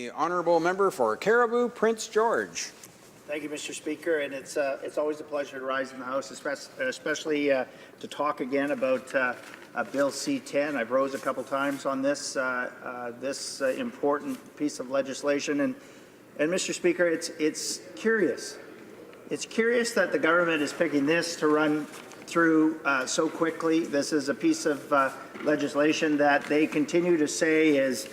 The honourable member for Caribou, Prince George. Thank you, Mr. Speaker, and it's always a pleasure to rise in the House, especially to talk again about Bill C-10. I've rose a couple times on this important piece of legislation, and Mr. Speaker, it's curious. It's curious that the government is picking this to run through so quickly. This is a piece of legislation that they continue to say is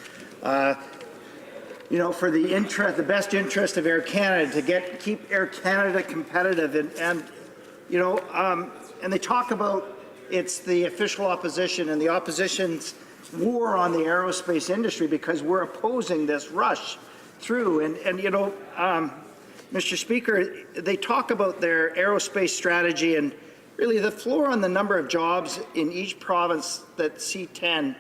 for the best interest of Air Canada, to keep Air Canada competitive, and they talk about it's the official opposition and the opposition's war on the aerospace industry because we're opposing this rush through. Mr. Speaker, they talk about their aerospace strategy, and really the floor on the number of jobs in each province that C-10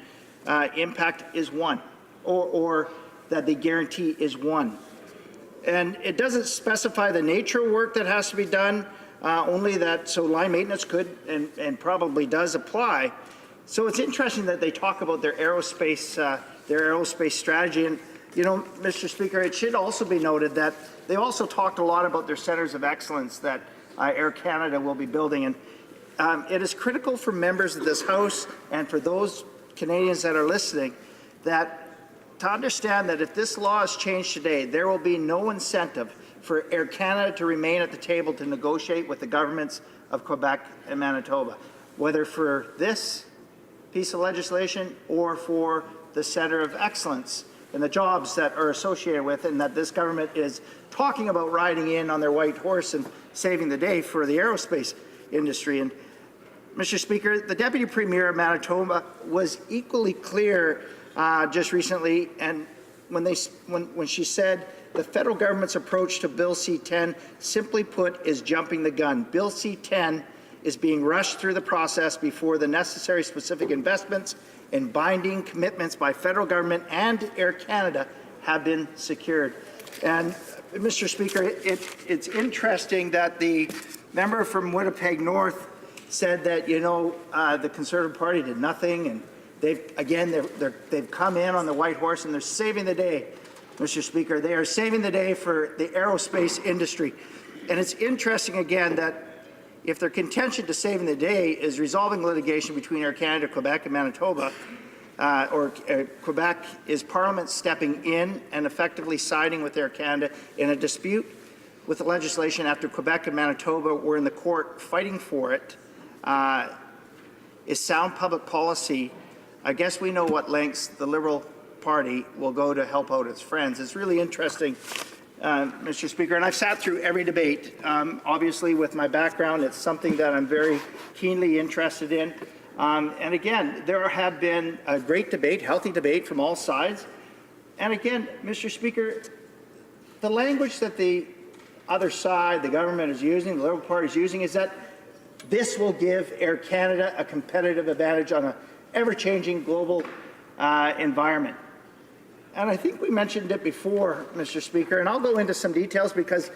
impact is one, or that they guarantee is one. And it doesn't specify the nature of work that has to be done, only that, so line maintenance could and probably does apply. So it's interesting that they talk about their aerospace strategy. And, Mr. Speaker, it should also be noted that they also talked a lot about their centres of excellence that Air Canada will be building. And it is critical for members of this House and for those Canadians that are listening to understand that if this law is changed today, there will be no incentive for Air Canada to remain at the table to negotiate with the governments of Quebec and Manitoba, whether for this piece of legislation or for the Centre of Excellence and the jobs that are associated with it, and that this government is talking about riding in on their white horse and saving the day for the aerospace industry. And Mr. Speaker, the Deputy Premier of Manitoba was equally clear just recently, and when she said the federal government's approach to Bill C-10, simply put, is jumping the gun. Bill C-10 is being rushed through the process before the necessary specific investments and binding commitments by federal government and Air Canada have been secured. And Mr. Speaker, it's interesting that the member from Winnipeg North said that the Conservative Party did nothing, and they've come in on the white horse and they're saving the day, Mr. Speaker. They are saving the day for the aerospace industry. And it's interesting again that if their contention to saving the day is resolving litigation between Air Canada, Quebec and Manitoba, Quebec is Parliament stepping in and effectively siding with Air Canada in a dispute with the legislation after Quebec and Manitoba were in the court fighting for it, is sound public policy. I guess we know what lengths the Liberal Party will go to help out its friends. It's really interesting, Mr. Speaker, and I've sat through every debate. Obviously, with my background, it's something that I'm very keenly interested in. And again, there have been a great debate, healthy debate from all sides. And again, Mr. Speaker, the language that the other side, the government is using, the Liberal Party is using, is that this will give Air Canada a competitive advantage on an ever-changing global environment. And I think we mentioned it before, Mr. Speaker, and I'll go into some details because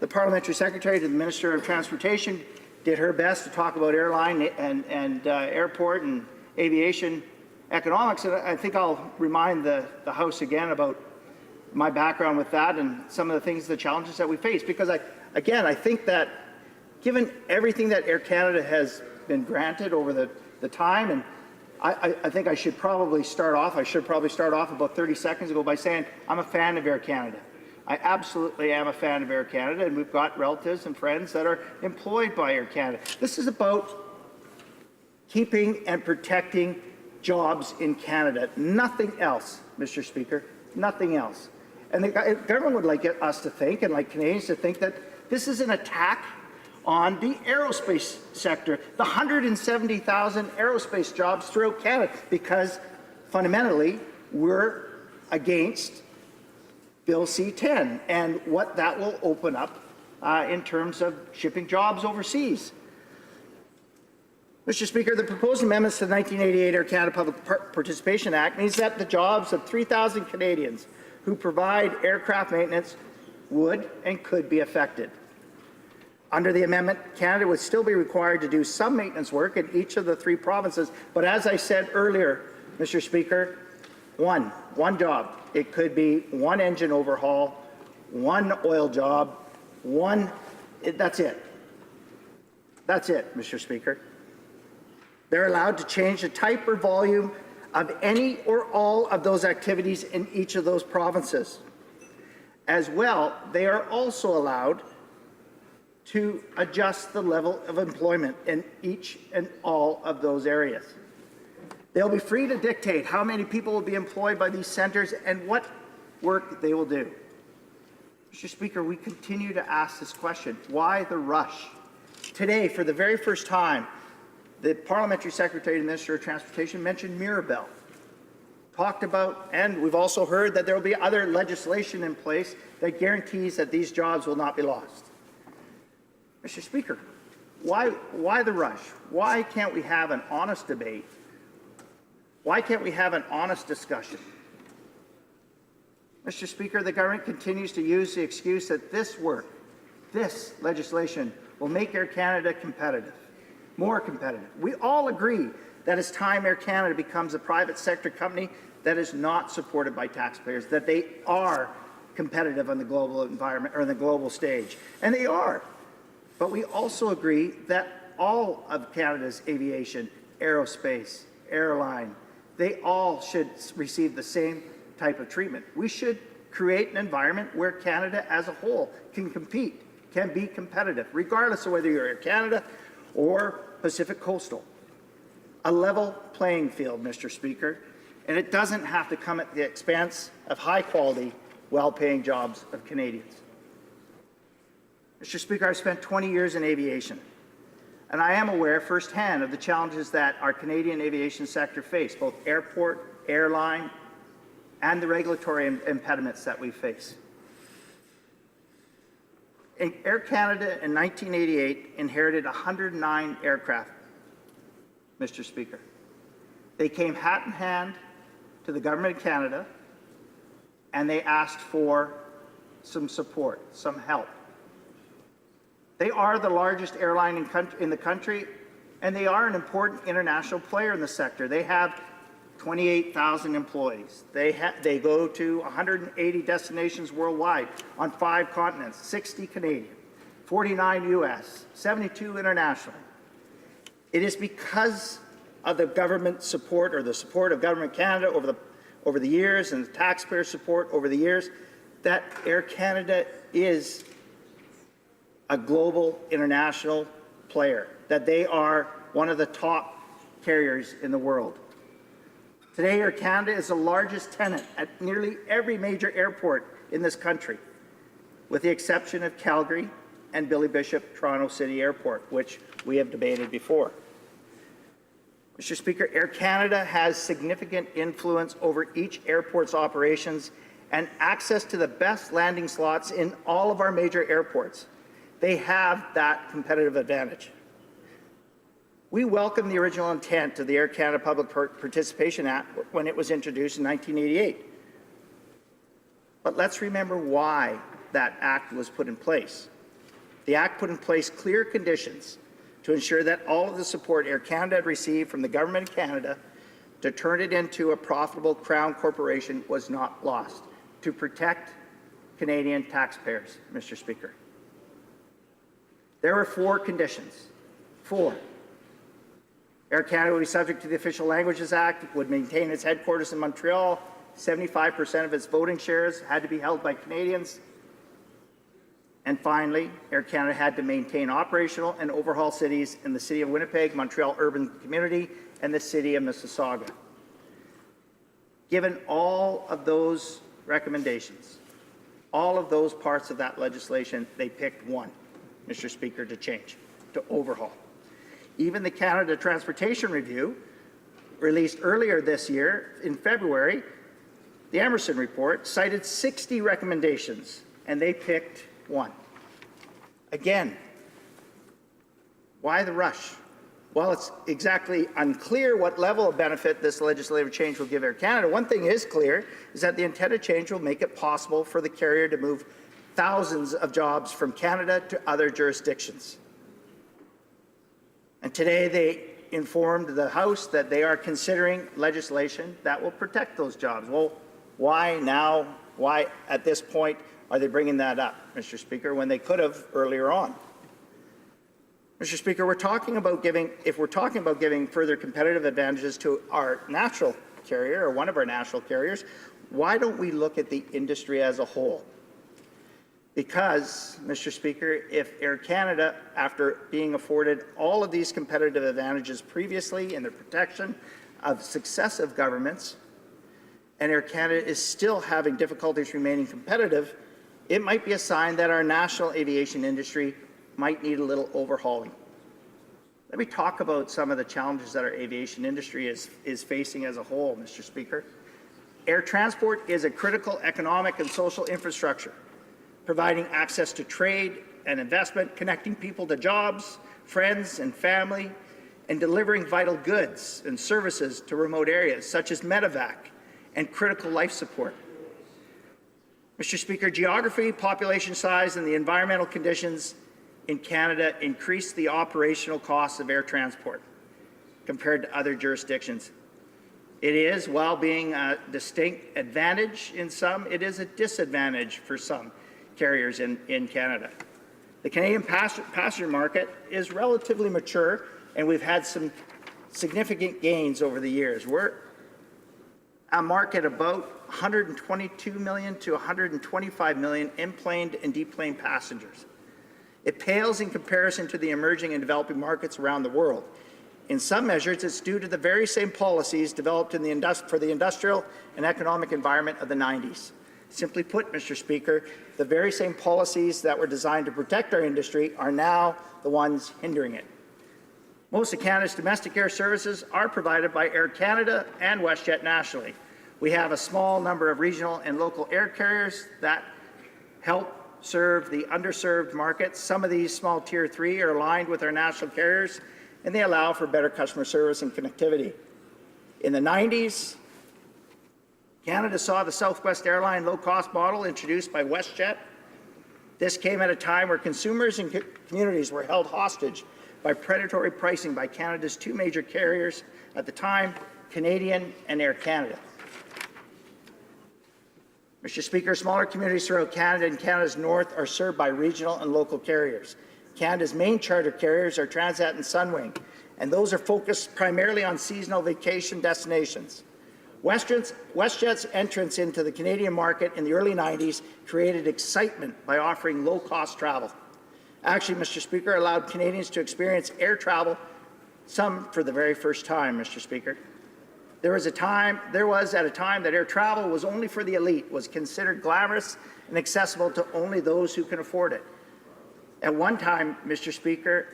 the Parliamentary Secretary to the Minister of Transportation did her best to talk about airline and airport and aviation economics. And I think I'll remind the House again about my background with that and some of the things, the challenges that we face. Because I think that given everything that Air Canada has been granted over the time, and I think I should probably start off about 30 seconds ago by saying I'm a fan of Air Canada. I absolutely am a fan of Air Canada, and we've got relatives and friends that are employed by Air Canada. This is about keeping and protecting jobs in Canada. Nothing else, Mr. Speaker, nothing else. And the government would like us to think, and like Canadians to think, that this is an attack on the aerospace sector, the 170,000 aerospace jobs throughout Canada, because fundamentally we're against Bill C-10 and what that will open up in terms of shipping jobs overseas. Mr. Speaker, the proposed amendments to the 1988 Air Canada Public Participation Act means that the jobs of 3,000 Canadians who provide aircraft maintenance would and could be affected. Under the amendment, Canada would still be required to do some maintenance work in each of the 3 provinces, but as I said earlier, Mr. Speaker, One job. It could be one engine overhaul, one oil job, that's it. That's it, Mr. Speaker. They're allowed to change the type or volume of any or all of those activities in each of those provinces. As well, they are also allowed to adjust the level of employment in each and all of those areas. They'll be free to dictate how many people will be employed by these centres and what work they will do. Mr. Speaker, we continue to ask this question. Why the rush? Today, for the very first time, the Parliamentary Secretary and Minister of Transportation mentioned Mirabel. Talked about, and we've also heard that there will be other legislation in place that guarantees that these jobs will not be lost. Mr. Speaker, why the rush? Why can't we have an honest debate? Why can't we have an honest discussion? Mr. Speaker, the government continues to use the excuse that this legislation will make Air Canada competitive, more competitive. We all agree that it's time Air Canada becomes a private sector company that is not supported by taxpayers, that they are competitive on the global environment or on the global stage. And they are. But we also agree that all of Canada's aviation, aerospace, airline, they all should receive the same type of treatment. We should create an environment where Canada as a whole can compete, can be competitive, regardless of whether you're Air Canada or Pacific Coastal. A level playing field, Mr. Speaker, and it doesn't have to come at the expense of high-quality, well-paying jobs of Canadians. Mr. Speaker, I've spent 20 years in aviation, and I am aware firsthand of the challenges that our Canadian aviation sector face, both airport, airline, and the regulatory impediments that we face. Air Canada in 1988 inherited 109 aircraft, Mr. Speaker. They came hat in hand to the Government of Canada, and they asked for some support, some help. They are the largest airline in the country, and they are an important international player in the sector. They have 28,000 employees. They go to 180 destinations worldwide on 5 continents, 60 Canadian, 49 US, 72 international. It is because of the government support or the support of Government Canada over the years and the taxpayer support over the years that Air Canada is a global international player, that they are one of the top carriers in the world. Today, Air Canada is the largest tenant at nearly every major airport in this country, with the exception of Calgary and Billy Bishop Toronto City Airport, which we have debated before. Mr. Speaker, Air Canada has significant influence over each airport's operations and access to the best landing slots in all of our major airports. They have that competitive advantage. We welcome the original intent of the Air Canada Public Participation Act when it was introduced in 1988. But let's remember why that act was put in place. The act put in place clear conditions to ensure that all of the support Air Canada had received from the Government of Canada to turn it into a profitable Crown corporation was not lost, to protect Canadian taxpayers, Mr. Speaker. There were 4 conditions. 4. Air Canada would be subject to the Official Languages Act, would maintain its headquarters in Montreal, 75% of its voting shares had to be held by Canadians, and finally, Air Canada had to maintain operational and overhaul cities in the City of Winnipeg, Montreal Urban Community, and the City of Mississauga. Given all of those recommendations, all of those parts of that legislation, they picked one, Mr. Speaker, to change, to overhaul. Even the Canada Transportation Review, released earlier this year in February, the Emerson report cited 60 recommendations, and they picked one. Again, why the rush? While it's exactly unclear what level of benefit this legislative change will give Air Canada, one thing is clear, is that the intended change will make it possible for the carrier to move thousands of jobs from Canada to other jurisdictions. And today they informed the House that they are considering legislation that will protect those jobs. Well, why now? Why at this point are they bringing that up, Mr. Speaker, when they could have earlier on? Mr. Speaker, if we're talking about giving further competitive advantages to our national carrier, or one of our national carriers, why don't we look at the industry as a whole? Because, Mr. Speaker, if Air Canada, after being afforded all of these competitive advantages previously in the protection of successive governments, and Air Canada is still having difficulties remaining competitive, it might be a sign that our national aviation industry might need a little overhauling. Let me talk about some of the challenges that our aviation industry is facing as a whole, Mr. Speaker. Air transport is a critical economic and social infrastructure, providing access to trade and investment, connecting people to jobs, friends, and family, and delivering vital goods and services to remote areas, such as medevac and critical life support. Mr. Speaker, geography, population size, and the environmental conditions in Canada increase the operational costs of air transport compared to other jurisdictions. It is, while being a distinct advantage in some, it is a disadvantage for some carriers in Canada. The Canadian passenger market is relatively mature, and we've had some significant gains over the years. We're a market about 122 million to 125 million in-planed and deplaned passengers. It pales in comparison to the emerging and developing markets around the world. In some measures, it's due to the very same policies developed for the industrial and economic environment of the 90s. Simply put, Mr. Speaker, the very same policies that were designed to protect our industry are now the ones hindering it. Most of Canada's domestic air services are provided by Air Canada and WestJet nationally. We have a small number of regional and local air carriers that help serve the underserved markets. Some of these small Tier 3 are aligned with our national carriers, and they allow for better customer service and connectivity. In the 90s, Canada saw the Southwest Airline low-cost model introduced by WestJet. This came at a time where consumers and communities were held hostage by predatory pricing by Canada's two major carriers at the time, Canadian and Air Canada. Mr. Speaker, smaller communities throughout Canada and Canada's north are served by regional and local carriers. Canada's main charter carriers are Transat and Sunwing, and those are focused primarily on seasonal vacation destinations. WestJet's entrance into the Canadian market in the early 90s created excitement by offering low-cost travel. Actually, Mr. Speaker, allowed Canadians to experience air travel, some for the very first time, Mr. Speaker. There was at a time that air travel was only for the elite, was considered glamorous and accessible to only those who can afford it. At one time, Mr. Speaker,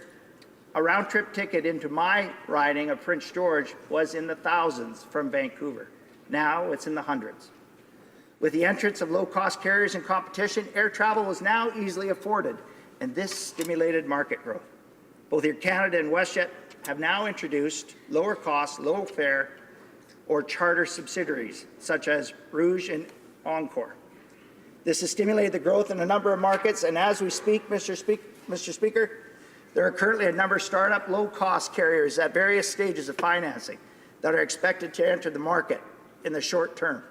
a round-trip ticket into my riding of Prince George was in the thousands from Vancouver. Now it's in the hundreds. With the entrance of low-cost carriers and competition, air travel was now easily afforded, and this stimulated market growth. Both Air Canada and WestJet have now introduced lower cost, low fare, or charter subsidiaries, such as Rouge and Encore. This has stimulated the growth in a number of markets, and as we speak, Mr. Speaker, there are currently a number of startup low-cost carriers at various stages of financing that are expected to enter the market in the short term.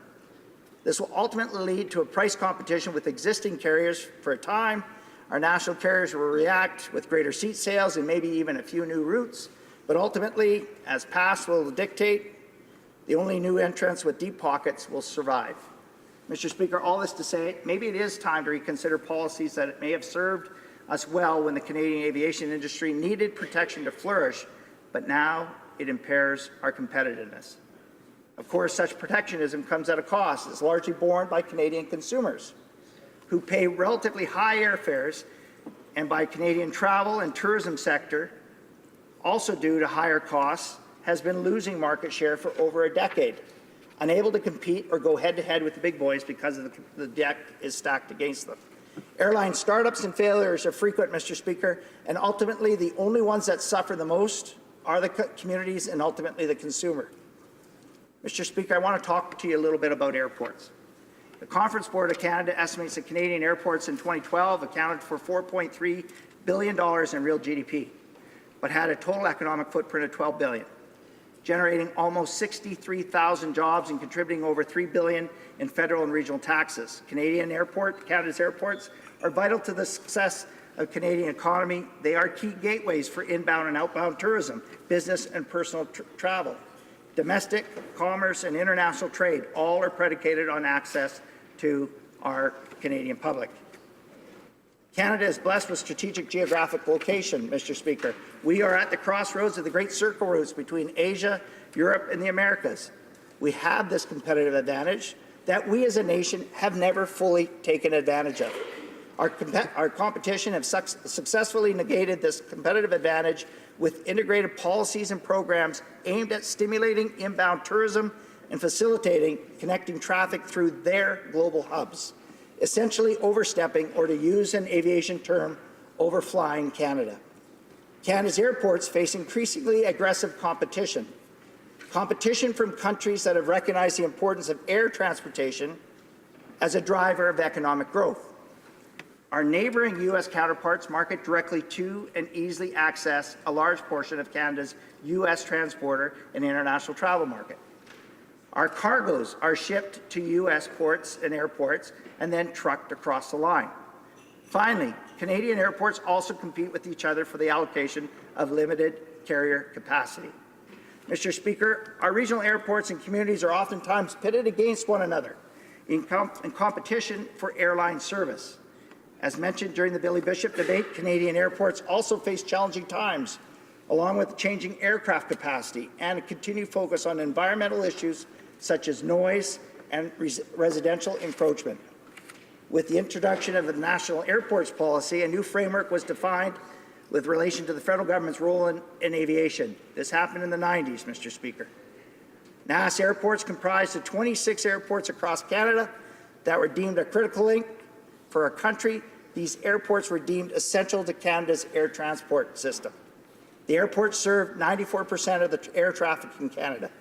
This will ultimately lead to a price competition with existing carriers for a time. Our national carriers will react with greater seat sales and maybe even a few new routes, but ultimately, as past will dictate, the only new entrants with deep pockets will survive. Mr. Speaker, all this to say, maybe it is time to reconsider policies that may have served us well when the Canadian aviation industry needed protection to flourish, but now it impairs our competitiveness. Of course, such protectionism comes at a cost. It's largely borne by Canadian consumers, who pay relatively high airfares, and by Canadian travel and tourism sector, also due to higher costs, has been losing market share for over a decade, unable to compete or go head-to-head with the big boys because of the deck is stacked against them. Airline startups and failures are frequent, Mr. Speaker, and ultimately the only ones that suffer the most are the communities and ultimately the consumer. Mr. Speaker, I want to talk to you a little bit about airports. The Conference Board of Canada estimates that Canadian airports in 2012 accounted for $4.3 billion in real GDP. but had a total economic footprint of $12 billion, generating almost 63,000 jobs and contributing over $3 billion in federal and regional taxes. Canada's airports are vital to the success of the Canadian economy. They are key gateways for inbound and outbound tourism, business and personal travel. Domestic commerce and international trade all are predicated on access to our Canadian public. Canada is blessed with strategic geographic location, Mr. Speaker. We are at the crossroads of the great circle routes between Asia, Europe, and the Americas. We have this competitive advantage that we as a nation have never fully taken advantage of. Our competition have successfully negated this competitive advantage with integrated policies and programs aimed at stimulating inbound tourism and facilitating connecting traffic through their global hubs, essentially overstepping, or to use an aviation term, overflying Canada. Canada's airports face increasingly aggressive competition from countries that have recognized the importance of air transportation as a driver of economic growth. Our neighboring U.S. counterparts market directly to and easily access a large portion of Canada's U.S. transporter and international travel market. Our cargoes are shipped to U.S. ports and airports and then trucked across the line. Finally, Canadian airports also compete with each other for the allocation of limited carrier capacity. Mr. Speaker, our regional airports and communities are oftentimes pitted against one another in competition for airline service. As mentioned during the Billy Bishop debate, Canadian airports also face challenging times, along with changing aircraft capacity and a continued focus on environmental issues such as noise and residential encroachment. With the introduction of the National Airports Policy, a new framework was defined with relation to the federal government's role in aviation. This happened in the 90s, Mr. Speaker. NAS airports comprised of 26 airports across Canada that were deemed a critical link for our country. These airports were deemed essential to Canada's air transport system. The airports served 94% of the air traffic in Canada.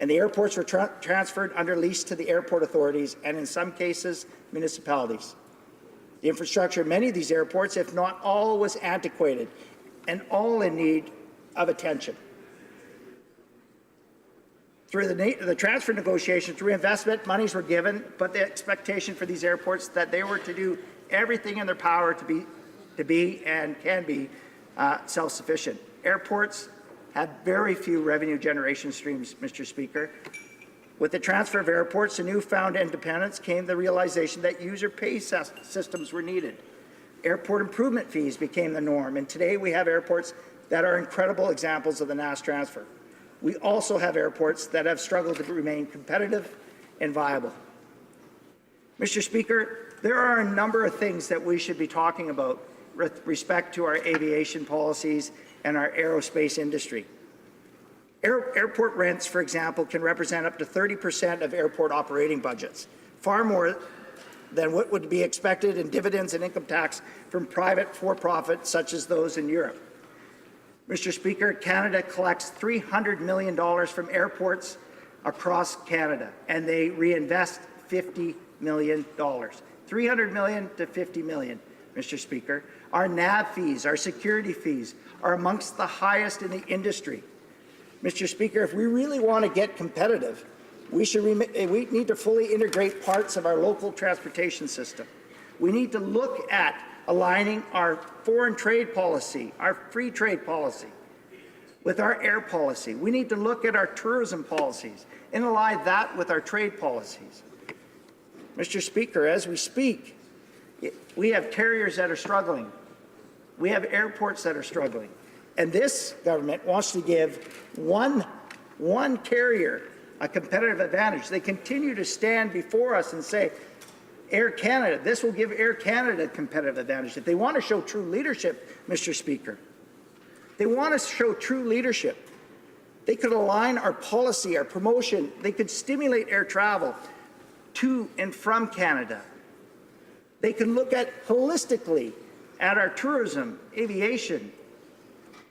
And the airports were transferred under lease to the airport authorities and, in some cases, municipalities. The infrastructure of many of these airports, if not all, was antiquated and all in need of attention. Through the transfer negotiations, reinvestment monies were given, but the expectation for these airports that they were to do everything in their power to be and can be self-sufficient. Airports have very few revenue generation streams, Mr. Speaker. With the transfer of airports to newfound independence came the realization that user pay systems were needed. Airport improvement fees became the norm, and today we have airports that are incredible examples of the NAS transfer. We also have airports that have struggled to remain competitive and viable. Mr. Speaker, there are a number of things that we should be talking about with respect to our aviation policies and our aerospace industry. Airport rents, for example, can represent up to 30% of airport operating budgets, far more than what would be expected in dividends and income tax from private for-profit such as those in Europe. Mr. Speaker, Canada collects $300 million from airports across Canada, and they reinvest $50 million. $300 million to $50 million, Mr. Speaker. Our NAV fees, our security fees, are amongst the highest in the industry. Mr. Speaker, if we really want to get competitive, we need to fully integrate parts of our local transportation system. We need to look at aligning our foreign trade policy, our free trade policy, with our air policy. We need to look at our tourism policies and align that with our trade policies. Mr. Speaker, as we speak, we have carriers that are struggling. We have airports that are struggling. And this government wants to give one carrier a competitive advantage. They continue to stand before us and say, Air Canada, this will give Air Canada a competitive advantage. If they want to show true leadership, Mr. Speaker, they want to show true leadership. They could align our policy, our promotion. They could stimulate air travel to and from Canada. They can look at holistically at our tourism, aviation,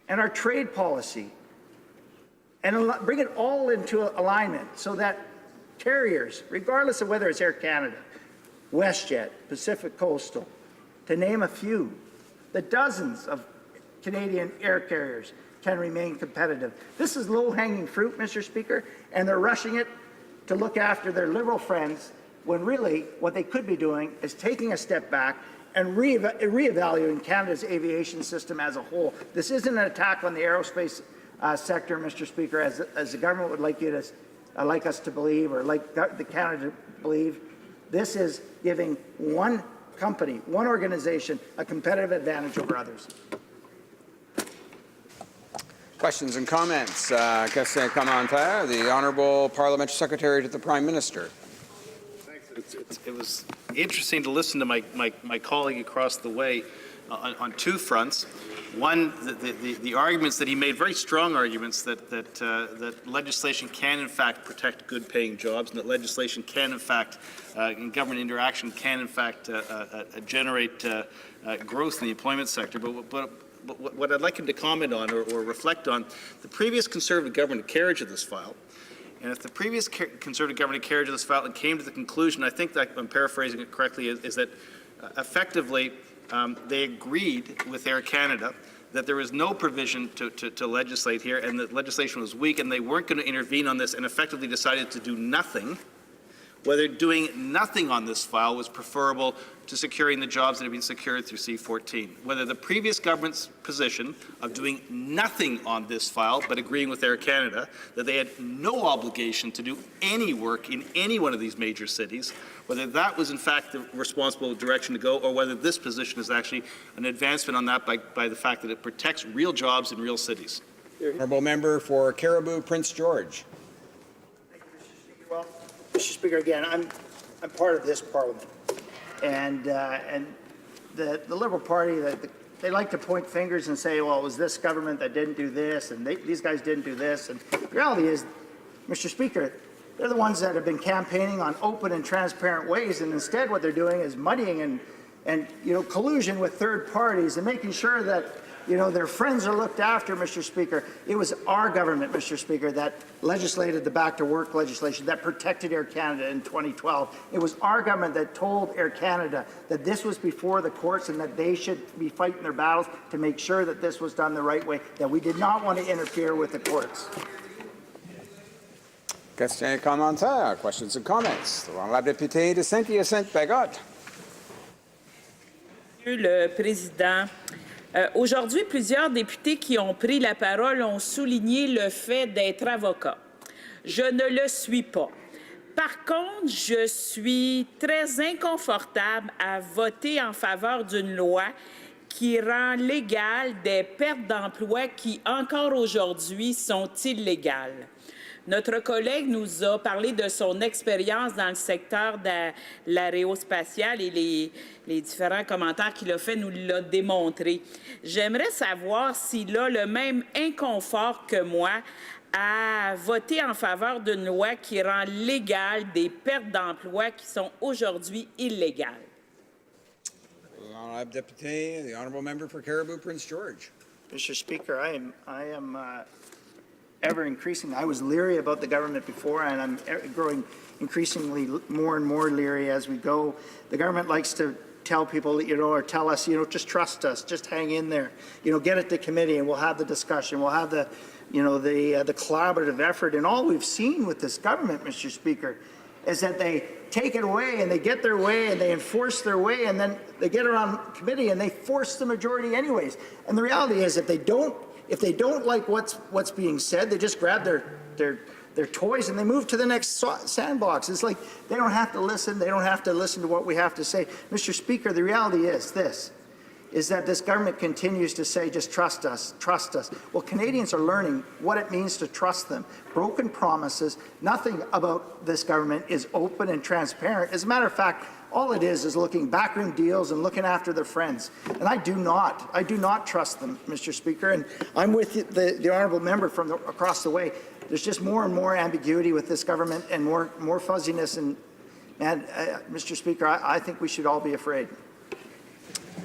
and our trade policy, and bring it all into alignment so that carriers, regardless of whether it's Air Canada, WestJet, Pacific Coastal, to name a few, the dozens of Canadian air carriers can remain competitive. This is low-hanging fruit, Mr. Speaker, and they're rushing it to look after their Liberal friends when really what they could be doing is taking a step back and reevaluating Canada's aviation system as a whole. This isn't an attack on the aerospace sector, Mr. Speaker, as the government would like us to believe, or like the Canada to believe. This is giving one company, one organization, a competitive advantage over others. Questions and comments. Question commentaire. The Honourable Parliamentary Secretary to the Prime Minister. It was interesting to listen to my colleague across the way on two fronts. One, the arguments that he made, very strong arguments that legislation can in fact protect good-paying jobs, and that legislation can in fact, and government interaction can in fact generate growth in the employment sector. But what I'd like him to comment on or reflect on, the previous Conservative government carriage of this file. And if the previous Conservative government carriage of this file and came to the conclusion, I think that I'm paraphrasing it correctly, is that effectively they agreed with Air Canada that there was no provision to legislate here, and that legislation was weak, and they weren't going to intervene on this, and effectively decided to do nothing, whether doing nothing on this file was preferable to securing the jobs that have been secured through C-14. Whether the previous government's position of doing nothing on this file, but agreeing with Air Canada that they had no obligation to do any work in any one of these major cities, whether that was in fact the responsible direction to go, or whether this position is actually an advancement on that by the fact that it protects real jobs in real cities. Honourable Member for Caribou, Prince George. Thank you, Mr. Speaker. Well, Mr. Speaker, again, I'm part of this Parliament, and the Liberal Party, they like to point fingers and say, well, it was this government that didn't do this, and these guys didn't do this. And the reality is, Mr. Speaker, they're the ones that have been campaigning on open and transparent ways, and instead what they're doing is muddying and collusion with third parties and making sure that their friends are looked after, Mr. Speaker. It was our government, Mr. Speaker, that legislated the Back to Work legislation that protected Air Canada in 2012. It was our government that told Air Canada that this was before the courts and that they should be fighting their battles to make sure that this was done the right way, that we did not want to interfere with the courts. Question commentaire. Questions and comments. La députée de Saint-Hyacinthe-Bagotte. Monsieur le Président, aujourd'hui, plusieurs députés qui ont pris la parole ont souligné le fait d'être avocat. Je ne le suis pas. Par contre, je suis très inconfortable à voter en faveur d'une loi qui rend légales des pertes d'emplois qui, encore aujourd'hui, sont illégales. Notre collègue nous a parlé de son expérience dans le secteur de l'aérospatial et les différents commentaires qu'il a fait nous l'ont démontré. J'aimerais savoir s'il a le même inconfort que moi à voter en faveur d'une loi qui rend légales des pertes d'emplois qui sont aujourd'hui illégales. Honourable Deputy, the Honourable Member for Caribou, Prince George. Mr. Speaker, I am ever increasing. I was leery about the government before, and I'm growing increasingly more and more leery as we go. The government likes to tell people, or tell us, just trust us, just hang in there, get it to committee, and we'll have the discussion. We'll have the collaborative effort. And all we've seen with this government, Mr. Speaker, is that they take it away and they get their way and they enforce their way, and then they get around committee and they force the majority anyways. And the reality is, if they don't like what's being said, they just grab their toys and they move to the next sandbox. It's like they don't have to listen. They don't have to listen to what we have to say. Mr. Speaker, the reality is that this government continues to say, just trust us, trust us. Well, Canadians are learning what it means to trust them. Broken promises. Nothing about this government is open and transparent. As a matter of fact, all it is looking backroom deals and looking after their friends. And I do not trust them, Mr. Speaker. And I'm with the honourable member from across the way. There's just more and more ambiguity with this government and more fuzziness. And Mr. Speaker, I think we should all be afraid.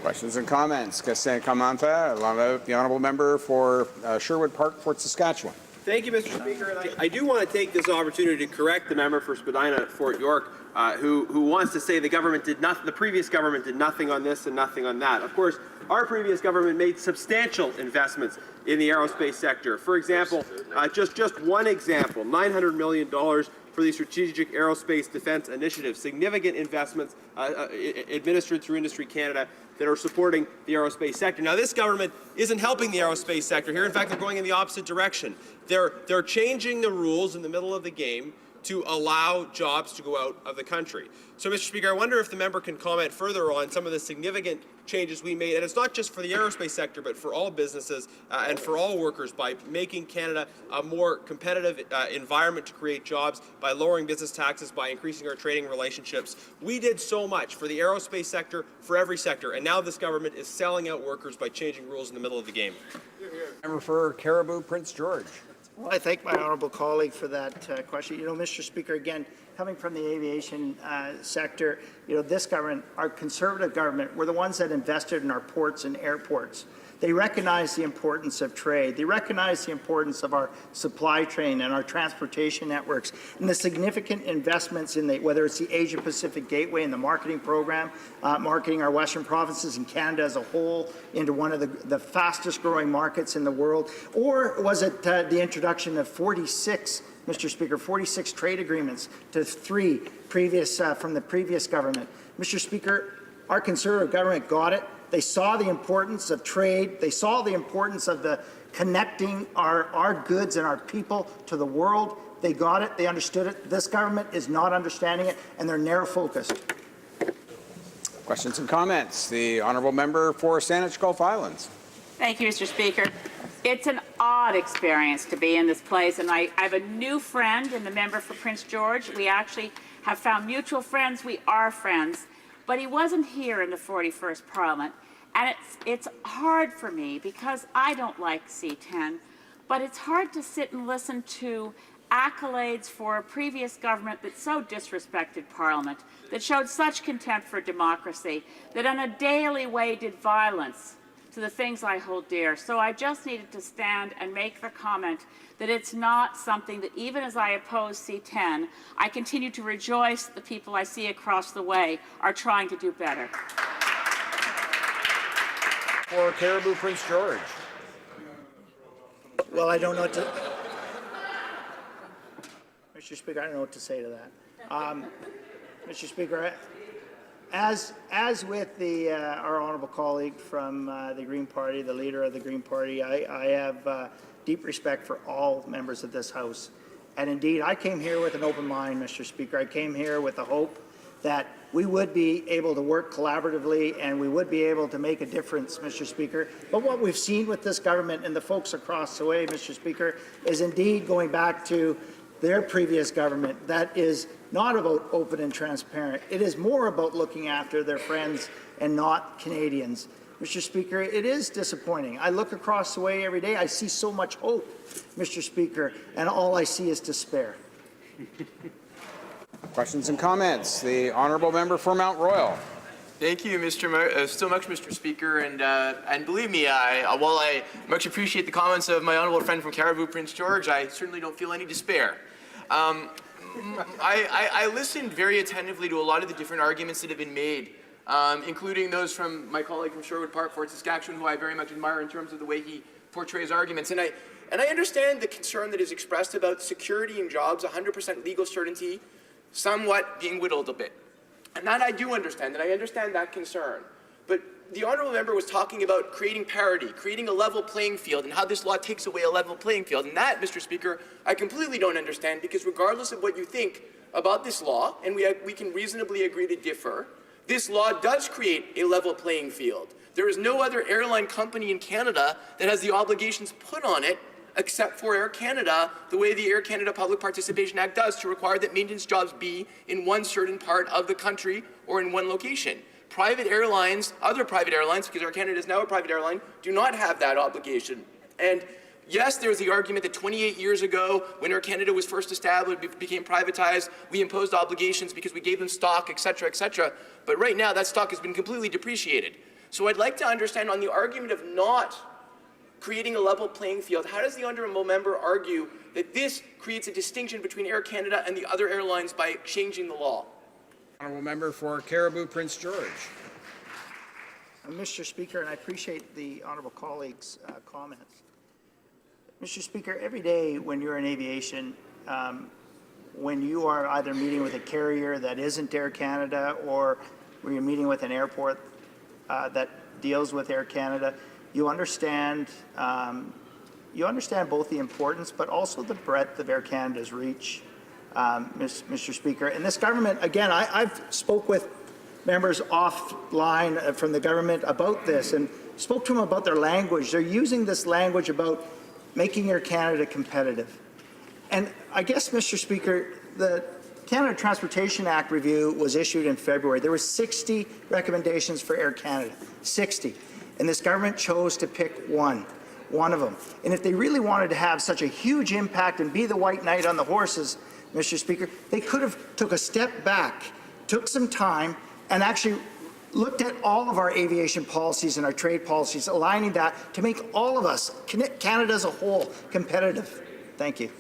Questions and comments. Question commentaire. The Honourable Member for Sherwood Park, Fort Saskatchewan. Thank you, Mr. Speaker. And I do want to take this opportunity to correct the member for Spadina Fort York, who wants to say the government did nothing, the previous government did nothing on this and nothing on that. Of course, our previous government made substantial investments in the aerospace sector. For example, just one example, $900 million for the Strategic Aerospace Defence Initiative, significant investments administered through Industry Canada that are supporting the aerospace sector. Now, this government isn't helping the aerospace sector here. In fact, they're going in the opposite direction. They're changing the rules in the middle of the game to allow jobs to go out of the country. So, Mr. Speaker, I wonder if the member can comment further on some of the significant changes we made, and it's not just for the aerospace sector, but for all businesses and for all workers, by making Canada a more competitive environment to create jobs, by lowering business taxes, by increasing our trading relationships. We did so much for the aerospace sector, for every sector, and now this government is selling out workers by changing rules in the middle of the game. Member for Caribou, Prince George. Well, I thank my honourable colleague for that question. You know, Mr. Speaker, again, coming from the aviation sector, you know, this government, our Conservative government, we're the ones that invested in our ports and airports. They recognize the importance of trade. They recognize the importance of our supply chain and our transportation networks and the significant investments in whether it's the Asia-Pacific Gateway and the marketing program, marketing our Western provinces and Canada as a whole into one of the fastest growing markets in the world, or was it the introduction of 46, Mr. Speaker, 46 trade agreements to 3 previous from the previous government. Mr. Speaker, our Conservative government got it. They saw the importance of trade. They saw the importance of connecting our goods and our people to the world. They got it. They understood it. This government is not understanding it, and they're narrow-focused. Questions and comments. The honourable member for Saanich Gulf Islands. Thank you, Mr. Speaker. It's an odd experience to be in this place, and I have a new friend in the member for Prince George. We actually have found mutual friends. We are friends. But he wasn't here in the 41st Parliament, and it's hard for me because I don't like C-10, but it's hard to sit and listen to accolades for a previous government that so disrespected Parliament, that showed such contempt for democracy, that on a daily way did violence to the things I hold dear. So I just needed to stand and make the comment that it's not something that, even as I oppose C-10, I continue to rejoice that the people I see across the way are trying to do better. For Caribou, Prince George. Well, I don't know what to... Mr. Speaker, I don't know what to say to that. Mr. Speaker, as with our honourable colleague from the Green Party, the leader of the Green Party, I have deep respect for all members of this House. And indeed, I came here with an open mind, Mr. Speaker. I came here with the hope that we would be able to work collaboratively and we would be able to make a difference, Mr. Speaker. But what we've seen with this government and the folks across the way, Mr. Speaker, is indeed going back to their previous government that is not about open and transparent. It is more about looking after their friends and not Canadians. Mr. Speaker, it is disappointing. I look across the way every day. I see so much hope, Mr. Speaker, and all I see is despair. Questions and comments. The honourable member for Mount Royal. Thank you, so much, Mr. Speaker. And believe me, while I much appreciate the comments of my honourable friend from Caribou, Prince George, I certainly don't feel any despair. I listened very attentively to a lot of the different arguments that have been made, including those from my colleague from Sherwood Park, Fort Saskatchewan, who I very much admire in terms of the way he portrays arguments. And I understand the concern that is expressed about security and jobs, 100% legal certainty, somewhat being whittled a bit. And that I do understand, and I understand that concern. But the honourable member was talking about creating parity, creating a level playing field, and how this law takes away a level playing field. And that, Mr. Speaker, I completely don't understand, because regardless of what you think about this law, and we can reasonably agree to differ, this law does create a level playing field. There is no other airline company in Canada that has the obligations put on it except for Air Canada, the way the Air Canada Public Participation Act does, to require that maintenance jobs be in one certain part of the country or in one location. Private airlines, other private airlines, because Air Canada is now a private airline, do not have that obligation. And yes, there's the argument that 28 years ago, when Air Canada was first established, became privatized, we imposed obligations because we gave them stock, et cetera, et cetera. But right now, that stock has been completely depreciated. So I'd like to understand on the argument of not creating a level playing field. How does the honourable member argue that this creates a distinction between Air Canada and the other airlines by changing the law? Honourable member for Caribou Prince George. Mr. Speaker, and I appreciate the honourable colleague's comments. Mr. Speaker, every day when you're in aviation, when you are either meeting with a carrier that isn't Air Canada or when you're meeting with an airport that deals with Air Canada, you understand both the importance but also the breadth of Air Canada's reach, Mr. Speaker. And this government, again, I've spoke with members offline from the government about this and spoke to them about their language. They're using this language about making Air Canada competitive. And I guess, Mr. Speaker, the Canada Transportation Act review was issued in February. There were 60 recommendations for Air Canada, 60. And this government chose to pick one of them. And if they really wanted to have such a huge impact and be the white knight on the horses, Mr. Speaker, they could have took a step back, took some time, and actually looked at all of our aviation policies and our trade policies, aligning that to make all of us, Canada as a whole, competitive. Thank you.